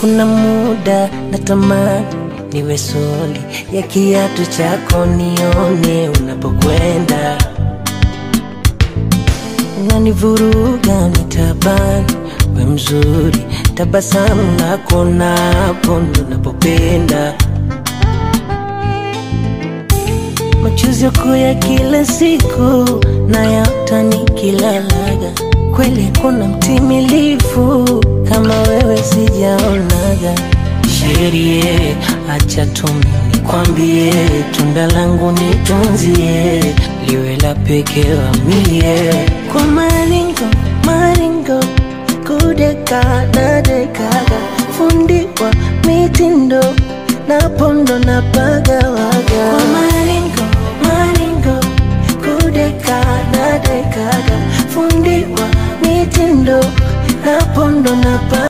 kuna muda natamani niwe soli ya kiatu chako, nione unapokwenda. Unanivuruga nitabani, we mzuri, tabasamu lako napo ndo napopenda. Machozi yako ya kila siku na yaota nikilalaga, kweli kuna mtimilifu kama wewe sijaonaga. Sherie, acha tumi nikwambie, tunda langu nitunzie, liwe la pekee wa mie. Kwa maringo, maringo, kudeka na dekaga, fundi wa mitindo, na pondo na pagawaga. Kwa maringo, maringo, kudeka na dekaga, fundi wa mitindo, na pondo na pagawaga.